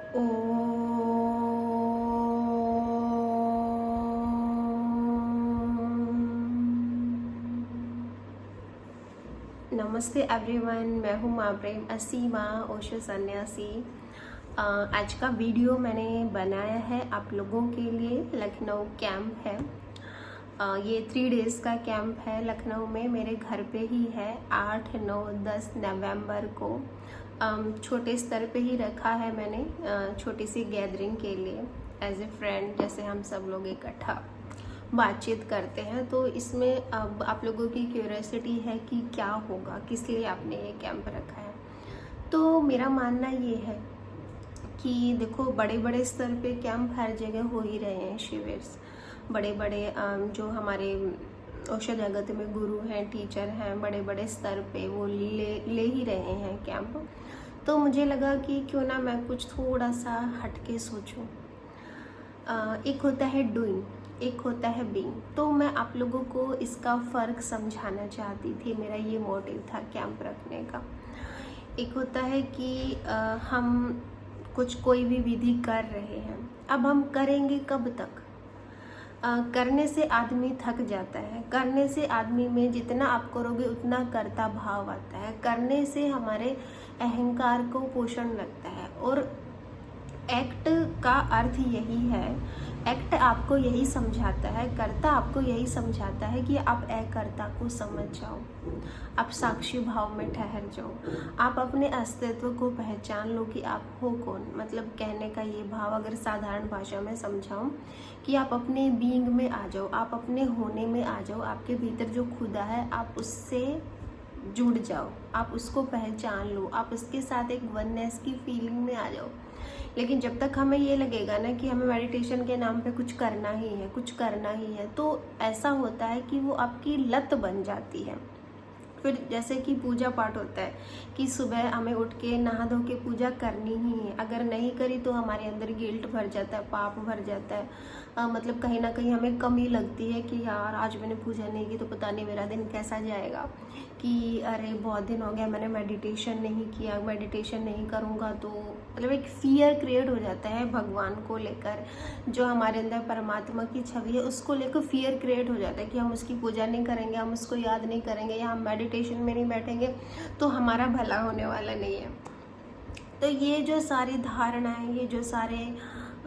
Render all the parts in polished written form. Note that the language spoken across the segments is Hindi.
ओम। नमस्ते एवरीवन, मैं हूँ माँ प्रेम असीमा ओशो सन्यासी। आज का वीडियो मैंने बनाया है आप लोगों के लिए। लखनऊ कैंप है। ये 3 डेज़ का कैंप है लखनऊ में, मेरे घर पे ही है। 8, 9, 10 नवंबर को छोटे स्तर पे ही रखा है मैंने, छोटी सी गैदरिंग के लिए एज ए फ्रेंड, जैसे हम सब लोग इकट्ठा बातचीत करते हैं। तो इसमें अब आप लोगों की क्यूरियोसिटी है कि क्या होगा, किस लिए आपने ये कैंप रखा है। तो मेरा मानना ये है कि देखो, बड़े बड़े स्तर पे कैंप हर जगह हो ही रहे हैं। शिविर बड़े बड़े जो हमारे औषध जगत में गुरु हैं, टीचर हैं, बड़े बड़े स्तर पे वो ले ही रहे हैं कैंप। तो मुझे लगा कि क्यों ना मैं कुछ थोड़ा सा हटके सोचूं। एक होता है डूइंग, एक होता है बीइंग। तो मैं आप लोगों को इसका फ़र्क समझाना चाहती थी। मेरा ये मोटिव था कैंप रखने का। एक होता है कि हम कोई भी विधि कर रहे हैं, अब हम करेंगे कब तक। करने से आदमी थक जाता है। करने से आदमी में जितना आप करोगे उतना कर्ता भाव आता है। करने से हमारे अहंकार को पोषण लगता है। और एक्ट का अर्थ यही है, एक्ट आपको यही समझाता है, कर्ता आपको यही समझाता है कि आप अकर्ता को समझ जाओ, आप साक्षी भाव में ठहर जाओ, आप अपने अस्तित्व को पहचान लो कि आप हो कौन। मतलब कहने का ये भाव अगर साधारण भाषा में समझाऊं कि आप अपने बीइंग में आ जाओ, आप अपने होने में आ जाओ। आपके भीतर जो खुदा है आप उससे जुड़ जाओ, आप उसको पहचान लो, आप उसके साथ एक वननेस की फीलिंग में आ जाओ। लेकिन जब तक हमें ये लगेगा ना कि हमें मेडिटेशन के नाम पे कुछ करना ही है, कुछ करना ही है, तो ऐसा होता है कि वो आपकी लत बन जाती है। फिर जैसे कि पूजा पाठ होता है कि सुबह हमें उठ के नहा धो के पूजा करनी ही है। अगर नहीं करी तो हमारे अंदर गिल्ट भर जाता है, पाप भर जाता है। मतलब कहीं ना कहीं हमें कमी लगती है कि यार आज मैंने पूजा नहीं की तो पता नहीं मेरा दिन कैसा जाएगा। कि अरे बहुत दिन हो गया मैंने मेडिटेशन नहीं किया, मेडिटेशन नहीं करूँगा तो मतलब एक फियर क्रिएट हो जाता है भगवान को लेकर। जो हमारे अंदर परमात्मा की छवि है उसको लेकर फियर क्रिएट हो जाता है कि हम उसकी पूजा नहीं करेंगे, हम उसको याद नहीं करेंगे, या हम मेडिटेशन में नहीं बैठेंगे तो हमारा भला होने वाला नहीं है। तो ये जो सारी धारणाएं, ये जो सारे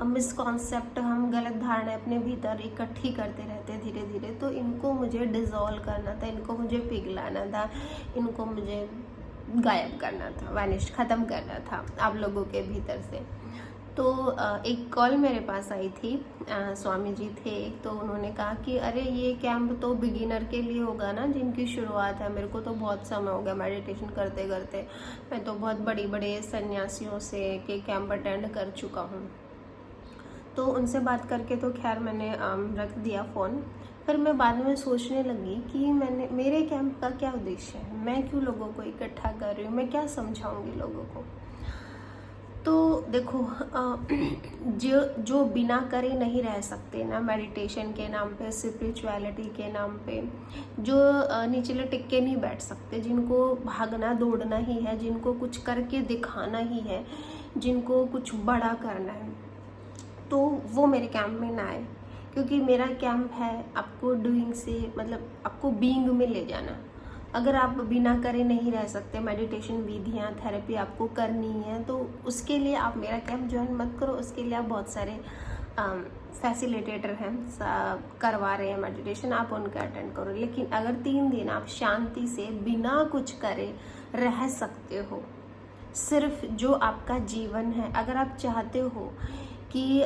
मिसकॉन्सेप्ट, हम गलत धारणाएं अपने भीतर इकट्ठी करते रहते हैं धीरे धीरे, तो इनको मुझे डिसॉल्व करना था, इनको मुझे पिघलाना था, इनको मुझे गायब करना था, वैनिश ख़त्म करना था आप लोगों के भीतर से। तो एक कॉल मेरे पास आई थी, स्वामी जी थे एक, तो उन्होंने कहा कि अरे ये कैंप तो बिगिनर के लिए होगा ना, जिनकी शुरुआत है। मेरे को तो बहुत समय हो गया मेडिटेशन करते करते, मैं तो बहुत बड़ी बड़े सन्यासियों से के कैंप अटेंड कर चुका हूँ। तो उनसे बात करके तो खैर मैंने रख दिया फ़ोन। फिर मैं बाद में सोचने लगी कि मेरे कैंप का क्या उद्देश्य है, मैं क्यों लोगों को इकट्ठा कर रही हूँ, मैं क्या समझाऊंगी लोगों को। तो देखो, जो बिना करे नहीं रह सकते ना, मेडिटेशन के नाम पे, स्पिरिचुअलिटी के नाम पे, जो निचले टिक्के नहीं बैठ सकते, जिनको भागना दौड़ना ही है, जिनको कुछ करके दिखाना ही है, जिनको कुछ बड़ा करना है, तो वो मेरे कैंप में ना आए। क्योंकि मेरा कैंप है आपको डूइंग से, मतलब आपको बीइंग में ले जाना। अगर आप बिना करे नहीं रह सकते, मेडिटेशन विधियाँ, थेरेपी आपको करनी है, तो उसके लिए आप मेरा कैंप ज्वाइन मत करो। उसके लिए आप बहुत सारे फैसिलिटेटर हैं, करवा रहे हैं मेडिटेशन, आप उनका अटेंड करो। लेकिन अगर 3 दिन आप शांति से बिना कुछ करे रह सकते हो, सिर्फ जो आपका जीवन है, अगर आप चाहते हो कि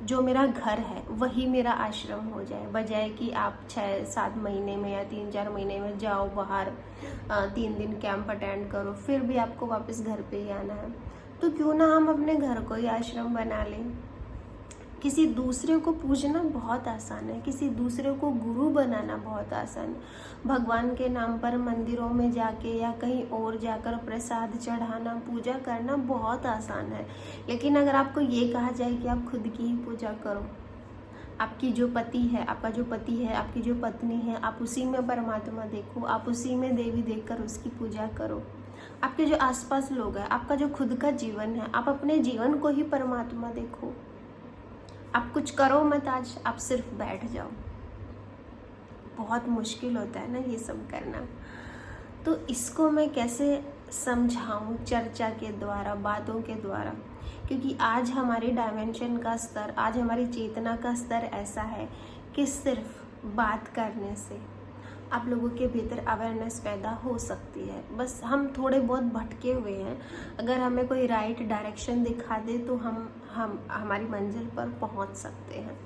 जो मेरा घर है वही मेरा आश्रम हो जाए, बजाय कि आप 6-7 महीने में या 3-4 महीने में जाओ बाहर, 3 दिन कैंप अटेंड करो, फिर भी आपको वापस घर पे ही आना है, तो क्यों ना हम अपने घर को ही आश्रम बना लें। किसी दूसरे को पूजना बहुत आसान है, किसी दूसरे को गुरु बनाना बहुत आसान है। भगवान के नाम पर मंदिरों में जाके या कहीं और जाकर प्रसाद चढ़ाना, पूजा करना बहुत आसान है। लेकिन अगर आपको ये कहा जाए कि आप खुद की ही पूजा करो, आपकी जो पति है, आपका जो पति है, आपकी जो पत्नी है, आप उसी में परमात्मा देखो, आप उसी में देवी देखकर उसकी पूजा करो, आपके जो आसपास लोग हैं, आपका जो खुद का जीवन है, आप अपने जीवन को ही परमात्मा देखो। आप कुछ करो मत, आज आप सिर्फ बैठ जाओ। बहुत मुश्किल होता है ना ये सब करना। तो इसको मैं कैसे समझाऊं चर्चा के द्वारा, बातों के द्वारा, क्योंकि आज हमारी डायमेंशन का स्तर, आज हमारी चेतना का स्तर ऐसा है कि सिर्फ बात करने से आप लोगों के भीतर अवेयरनेस पैदा हो सकती है। बस हम थोड़े बहुत भटके हुए हैं, अगर हमें कोई राइट डायरेक्शन दिखा दे तो हम हमारी मंजिल पर पहुंच सकते हैं।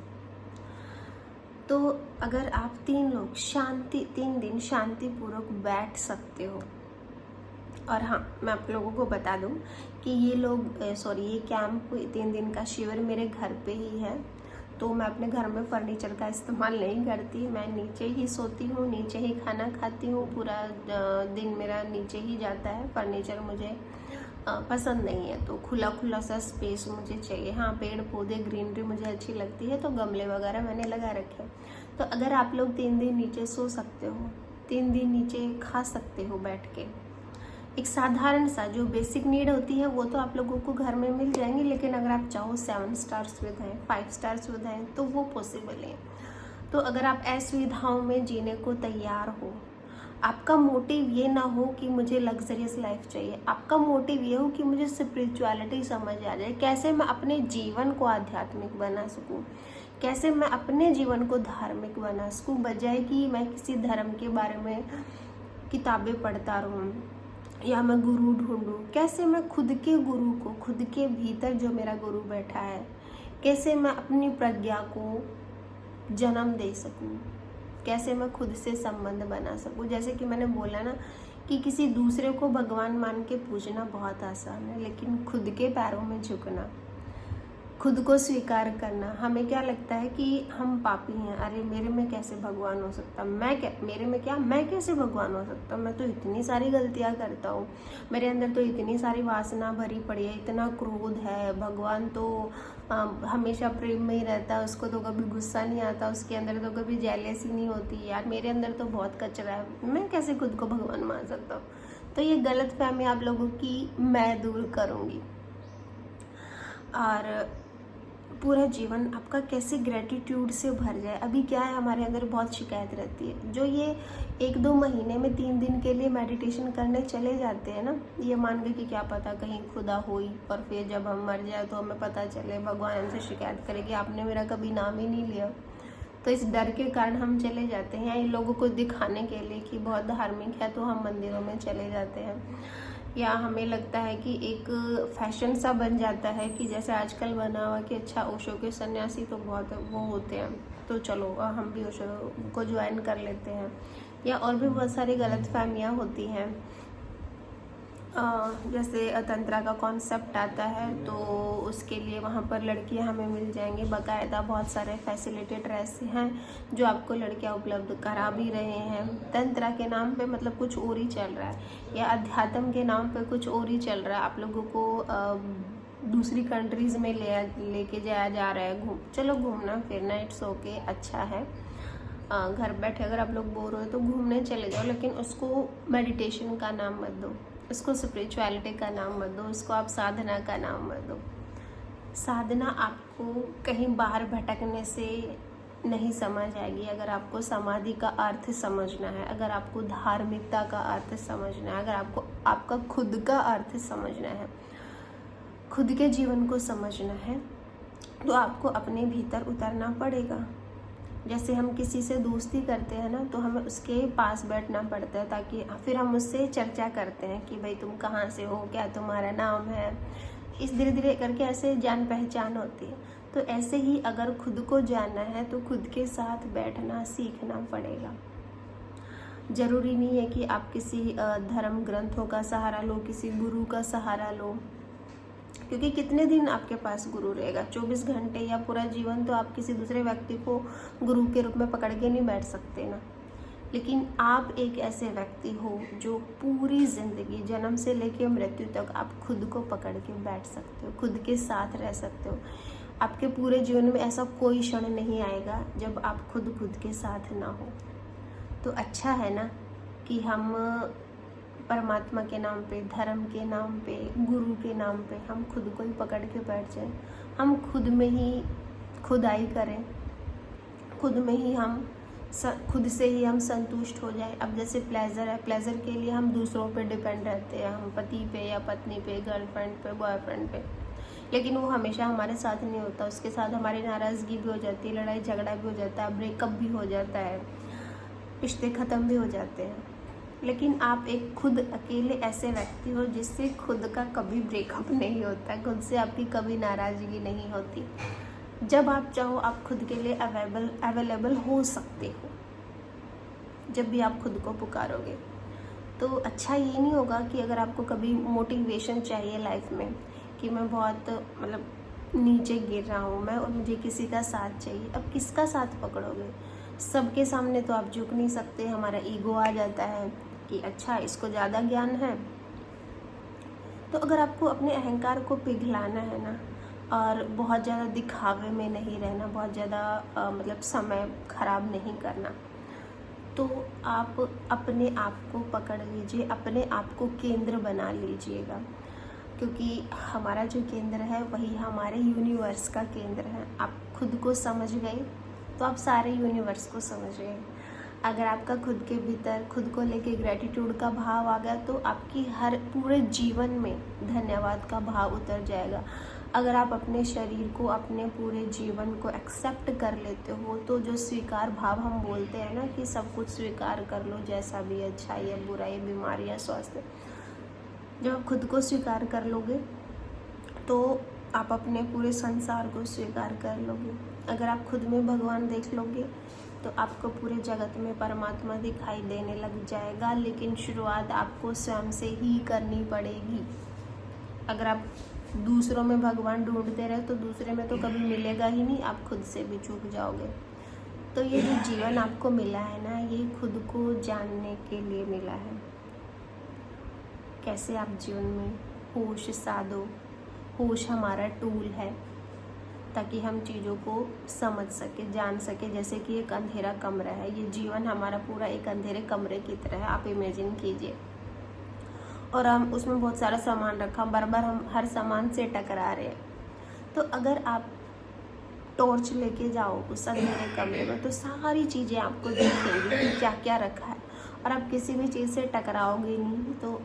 तो अगर आप 3 दिन शांतिपूर्वक बैठ सकते हो, और हाँ, मैं आप लोगों को बता दूं कि ये कैंप 3 दिन का शिविर मेरे घर पे ही है। तो मैं अपने घर में फर्नीचर का इस्तेमाल नहीं करती, मैं नीचे ही सोती हूँ, नीचे ही खाना खाती हूँ, पूरा दिन मेरा नीचे ही जाता है। फर्नीचर मुझे पसंद नहीं है, तो खुला खुला सा स्पेस मुझे चाहिए। हाँ, पेड़ पौधे ग्रीनरी मुझे अच्छी लगती है, तो गमले वगैरह मैंने लगा रखे हैं। तो अगर आप लोग 3 दिन नीचे सो सकते हो, 3 दिन नीचे खा सकते हो बैठ के, एक साधारण सा जो बेसिक नीड होती है वो तो आप लोगों को घर में मिल जाएंगी, लेकिन अगर आप चाहो 7 स्टार सुविधाएं, 5 स्टार सुविधाएं, तो वो पॉसिबल है। तो अगर आप असुविधाओं में जीने को तैयार हो, आपका मोटिव ये ना हो कि मुझे लग्जरियस लाइफ चाहिए, आपका मोटिव ये हो कि मुझे स्पिरिचुअलिटी समझ आ जाए, कैसे मैं अपने जीवन को आध्यात्मिक बना सकूं, कैसे मैं अपने जीवन को धार्मिक बना सकूं, बजाय कि मैं किसी धर्म के बारे में किताबें पढ़ता रहूं या मैं गुरु ढूंढूं। कैसे मैं खुद के गुरु को, खुद के भीतर जो मेरा गुरु बैठा है, कैसे मैं अपनी प्रज्ञा को जन्म दे सकूं, कैसे मैं खुद से संबंध बना सकूं। जैसे कि मैंने बोला ना कि किसी दूसरे को भगवान मान के पूजना बहुत आसान है, लेकिन खुद के पैरों में झुकना, खुद को स्वीकार करना, हमें क्या लगता है कि हम पापी हैं, अरे मेरे में कैसे भगवान हो सकता, मैं कैसे भगवान हो सकता, मैं तो इतनी सारी गलतियां करता हूँ, मेरे अंदर तो इतनी सारी वासना भरी पड़ी है, इतना क्रोध है, भगवान तो हमेशा प्रेम में ही रहता है, उसको तो कभी गुस्सा नहीं आता, उसके अंदर तो कभी जेलसी नहीं होती, यार मेरे अंदर तो बहुत कचरा है, मैं कैसे खुद को भगवान मान सकता हूँ। तो ये गलत फहमी आप लोगों की मैं दूर करूँगी, और पूरा जीवन आपका कैसे ग्रेटिट्यूड से भर जाए। अभी क्या है, हमारे अंदर बहुत शिकायत रहती है, जो ये 1-2 महीने में 3 दिन के लिए मेडिटेशन करने चले जाते हैं ना, ये मान के कि क्या पता कहीं खुदा होई, और फिर जब हम मर जाए तो हमें पता चले, भगवान हमसे शिकायत करे कि आपने मेरा कभी नाम ही नहीं लिया। तो इस डर के कारण हम चले जाते हैं, इन लोगों को दिखाने के लिए कि बहुत धार्मिक है, तो हम मंदिरों में चले जाते हैं, या हमें लगता है कि एक फैशन सा बन जाता है कि जैसे आजकल बना हुआ कि अच्छा ओशो के सन्यासी तो बहुत वो होते हैं, तो चलो हम भी ओशो को ज्वाइन कर लेते हैं, या और भी बहुत सारी गलत फहमियाँ होती हैं। जैसे तंत्रा का कॉन्सेप्ट आता है, तो उसके लिए वहाँ पर लड़कियाँ हमें मिल जाएंगी, बाकायदा बहुत सारे फैसिलिटेटर ऐसे हैं जो आपको लड़कियाँ उपलब्ध करा भी रहे हैं। तंत्रा के नाम पे मतलब कुछ और ही चल रहा है, या अध्यात्म के नाम पे कुछ और ही चल रहा है, आप लोगों को दूसरी कंट्रीज़ में लेके जाया जा रहा है। चलो घूमना फिरना इट्स ओके, अच्छा है, घर बैठे अगर आप लोग बोर हो तो घूमने चले जाओ, लेकिन उसको मेडिटेशन का नाम मत दो, उसको स्पिरिचुअलिटी का नाम मत दो, उसको आप साधना का नाम मत दो। साधना आपको कहीं बाहर भटकने से नहीं समझ आएगी। अगर आपको समाधि का अर्थ समझना है, अगर आपको धार्मिकता का अर्थ समझना है, अगर आपको आपका खुद का अर्थ समझना है, खुद के जीवन को समझना है, तो आपको अपने भीतर उतरना पड़ेगा। जैसे हम किसी से दोस्ती करते हैं ना, तो हमें उसके पास बैठना पड़ता है, ताकि फिर हम उससे चर्चा करते हैं कि भाई तुम कहाँ से हो, क्या तुम्हारा नाम है, इस धीरे धीरे करके ऐसे जान पहचान होती है। तो ऐसे ही अगर खुद को जानना है तो खुद के साथ बैठना सीखना पड़ेगा। ज़रूरी नहीं है कि आप किसी धर्म ग्रंथों का सहारा लो, किसी गुरु का सहारा लो, क्योंकि कितने दिन आपके पास गुरु रहेगा, 24 घंटे या पूरा जीवन तो आप किसी दूसरे व्यक्ति को गुरु के रूप में पकड़ के नहीं बैठ सकते ना। लेकिन आप एक ऐसे व्यक्ति हो जो पूरी ज़िंदगी जन्म से लेकर मृत्यु तक आप खुद को पकड़ के बैठ सकते हो, खुद के साथ रह सकते हो। आपके पूरे जीवन में ऐसा कोई क्षण नहीं आएगा जब आप खुद के साथ ना हो। तो अच्छा है ना कि हम परमात्मा के नाम पे, धर्म के नाम पे, गुरु के नाम पे हम खुद को ही पकड़ के बैठ जाएं, हम खुद में ही खुदाई करें, खुद में ही हम खुद से ही हम संतुष्ट हो जाए। अब जैसे प्लेजर है, प्लेजर के लिए हम दूसरों पे डिपेंड रहते हैं, हम पति पे या पत्नी पे, गर्लफ्रेंड पे, बॉयफ्रेंड पे, लेकिन वो हमेशा हमारे साथ नहीं होता। उसके साथ हमारी नाराज़गी भी हो जाती है, लड़ाई झगड़ा भी हो जाता है, ब्रेकअप भी हो जाता है, रिश्ते ख़त्म भी हो जाते हैं। लेकिन आप एक खुद अकेले ऐसे व्यक्ति हो जिससे खुद का कभी ब्रेकअप नहीं होता, खुद से आपकी कभी नाराज़गी नहीं होती। जब आप चाहो आप खुद के लिए अवेलेबल हो सकते हो, जब भी आप खुद को पुकारोगे। तो अच्छा ये नहीं होगा कि अगर आपको कभी मोटिवेशन चाहिए लाइफ में कि मैं बहुत मतलब नीचे गिर रहा हूँ मैं और मुझे किसी का साथ चाहिए, अब किसका साथ पकड़ोगे? सबके सामने तो आप झुक नहीं सकते, हमारा ईगो आ जाता है कि अच्छा इसको ज़्यादा ज्ञान है। तो अगर आपको अपने अहंकार को पिघलाना है ना, और बहुत ज़्यादा दिखावे में नहीं रहना, बहुत ज़्यादा मतलब समय ख़राब नहीं करना, तो आप अपने आप को पकड़ लीजिए, अपने आप को केंद्र बना लीजिएगा, क्योंकि हमारा जो केंद्र है वही हमारे यूनिवर्स का केंद्र है। आप खुद को समझ गए तो आप सारे यूनिवर्स को समझ गए। अगर आपका खुद के भीतर खुद को लेके ग्रैटिट्यूड का भाव आ गया तो आपकी हर पूरे जीवन में धन्यवाद का भाव उतर जाएगा। अगर आप अपने शरीर को, अपने पूरे जीवन को एक्सेप्ट कर लेते हो, तो जो स्वीकार भाव हम बोलते हैं ना कि सब कुछ स्वीकार कर लो, जैसा भी अच्छा या बुरा या बीमारी या स्वास्थ्य, जब आप खुद को स्वीकार कर लोगे तो आप अपने पूरे संसार को स्वीकार कर लोगे। अगर आप खुद में भगवान देख लोगे तो आपको पूरे जगत में परमात्मा दिखाई देने लग जाएगा। लेकिन शुरुआत आपको स्वयं से ही करनी पड़ेगी। अगर आप दूसरों में भगवान ढूंढते रहे तो दूसरे में तो कभी मिलेगा ही नहीं, आप खुद से भी चूक जाओगे। तो ये जो जीवन आपको मिला है ना, ये खुद को जानने के लिए मिला है। कैसे आप जीवन में होश साधो। होश हमारा टूल है ताकि हम चीज़ों को समझ सके, जान सके। जैसे कि एक अंधेरा कमरा है, ये जीवन हमारा पूरा एक अंधेरे कमरे की तरह है, आप इमेजिन कीजिए। और हम उसमें बहुत सारा सामान रखा, बार बार हम हर सामान से टकरा रहे हैं। तो अगर आप टॉर्च लेके जाओ उस अंधेरे कमरे में तो सारी चीज़ें आपको दिखेंगी कि क्या क्या रखा है, और आप किसी भी चीज़ से टकराओगे नहीं, तो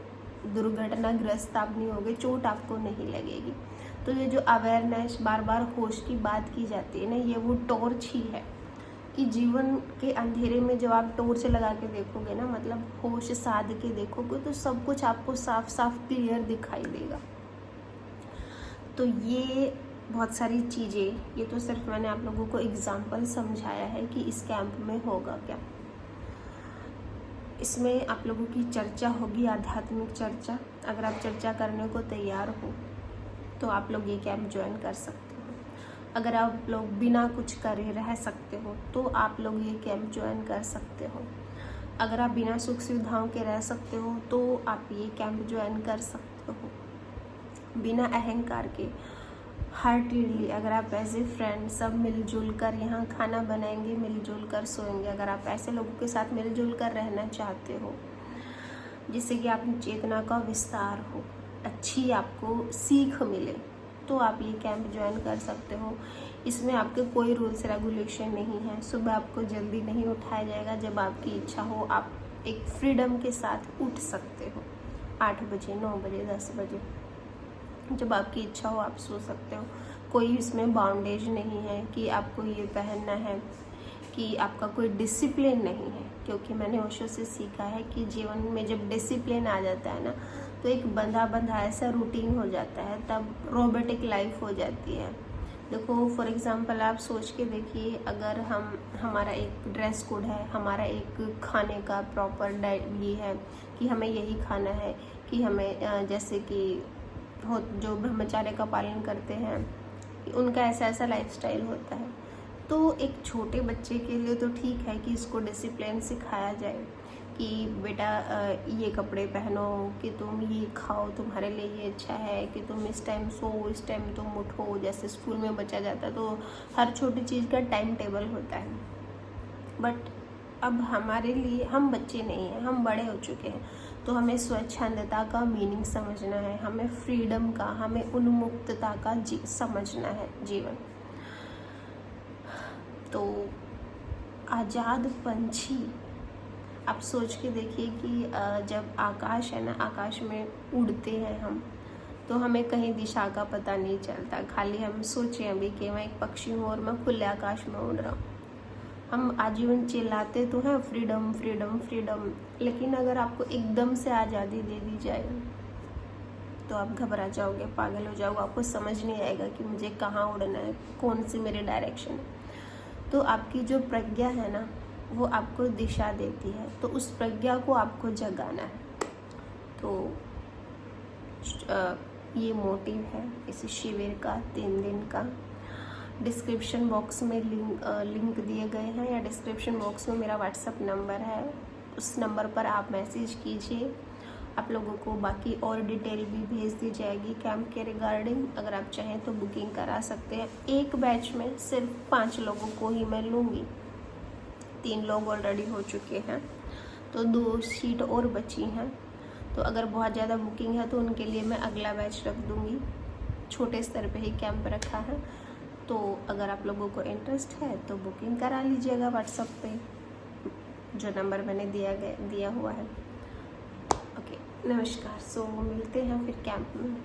दुर्घटनाग्रस्त आप नहीं होगे, चोट आपको नहीं लगेगी। तो ये जो अवेयरनेस, बार बार होश की बात की जाती है ना, ये वो टॉर्च ही है कि जीवन के अंधेरे में जब आप टॉर्च लगा के देखोगे ना, मतलब होश साध के देखोगे, तो सब कुछ आपको साफ साफ क्लियर दिखाई देगा। तो ये बहुत सारी चीज़ें, ये तो सिर्फ मैंने आप लोगों को एग्जाम्पल समझाया है कि इस कैंप में होगा क्या। इसमें आप लोगों की चर्चा होगी, आध्यात्मिक चर्चा। अगर आप चर्चा करने को तैयार हो तो आप लोग ये कैंप ज्वाइन कर सकते हो। अगर आप लोग बिना कुछ करे रह सकते हो तो आप लोग ये कैंप ज्वाइन कर सकते हो। अगर आप बिना सुख सुविधाओं के रह सकते हो तो आप ये कैंप ज्वाइन कर सकते हो। बिना अहंकार के, हार्टली, अगर आप एज ए फ्रेंड सब मिलजुल कर यहाँ खाना बनाएंगे, मिलजुल कर सोएंगे, अगर आप ऐसे लोगों के साथ मिलजुल कर रहना चाहते हो जिससे कि आपकी चेतना का विस्तार हो, अच्छी आपको सीख मिले, तो आप ये कैंप ज्वाइन कर सकते हो। इसमें आपके कोई रूल्स रेगुलेशन नहीं है। सुबह आपको जल्दी नहीं उठाया जाएगा, जब आपकी इच्छा हो आप एक फ्रीडम के साथ उठ सकते हो। 8 बजे, 9 बजे, 10 बजे, जब आपकी इच्छा हो आप सो सकते हो। कोई इसमें बाउंडेज नहीं है कि आपको ये पहनना है, कि आपका कोई डिसिप्लिन नहीं है। क्योंकि मैंने ओशो से सीखा है कि जीवन में जब डिसिप्लिन आ जाता है ना, तो एक बंधा बंधा ऐसा रूटीन हो जाता है, तब रोबोटिक लाइफ हो जाती है। देखो फॉर एग्जांपल आप सोच के देखिए, अगर हमारा एक ड्रेस कोड है, हमारा एक खाने का प्रॉपर ये है कि हमें यही खाना है, कि हमें जैसे कि जो ब्रह्मचर्य का पालन करते हैं कि उनका ऐसा ऐसा लाइफस्टाइल होता है। तो एक छोटे बच्चे के लिए तो ठीक है कि इसको डिसिप्लिन सिखाया जाए कि बेटा ये कपड़े पहनो, कि तुम ये खाओ, तुम्हारे लिए ये अच्छा है, कि तुम इस टाइम सो, इस टाइम तुम उठो। जैसे स्कूल में बच्चा जाता है तो हर छोटी चीज़ का टाइम टेबल होता है। बट अब हमारे लिए, हम बच्चे नहीं हैं, हम बड़े हो चुके हैं, तो हमें स्वच्छंदता का मीनिंग समझना है, हमें फ्रीडम का, हमें उन्मुक्तता का समझना है जीवन। तो आज़ाद पंछी, आप सोच के देखिए कि जब आकाश है ना, आकाश में उड़ते हैं हम, तो हमें कहीं दिशा का पता नहीं चलता। खाली हम सोचें अभी कि मैं एक पक्षी हूँ और मैं खुले आकाश में उड़ रहा हूँ। हम आजीवन चिल्लाते तो हैं फ्रीडम फ्रीडम फ्रीडम, लेकिन अगर आपको एकदम से आज़ादी दे दी जाए तो आप घबरा जाओगे, पागल हो जाओगे, आपको समझ नहीं आएगा कि मुझे कहाँ उड़ना है, कौन सी मेरी डायरेक्शन है। तो आपकी जो प्रज्ञा है ना, वो आपको दिशा देती है, तो उस प्रज्ञा को आपको जगाना है। तो ये मोटिव है इस शिविर का 3 दिन का। डिस्क्रिप्शन बॉक्स में लिंक दिए गए हैं, या डिस्क्रिप्शन बॉक्स में मेरा व्हाट्सएप नंबर है, उस नंबर पर आप मैसेज कीजिए। आप लोगों को बाकी और डिटेल भी भेज दी जाएगी कैंप के रिगार्डिंग। अगर आप चाहें तो बुकिंग करा सकते हैं। एक बैच में सिर्फ 5 लोगों को ही मैं लूँगी, 3 लोग ऑलरेडी हो चुके हैं, तो 2 सीट और बची हैं। तो अगर बहुत ज़्यादा बुकिंग है तो उनके लिए मैं अगला बैच रख दूँगी। छोटे स्तर पे ही कैंप रखा है, तो अगर आप लोगों को इंटरेस्ट है तो बुकिंग करा लीजिएगा व्हाट्सएप पे, जो नंबर मैंने दिया हुआ है। ओके, नमस्कार। सो मिलते हैं फिर कैंप में।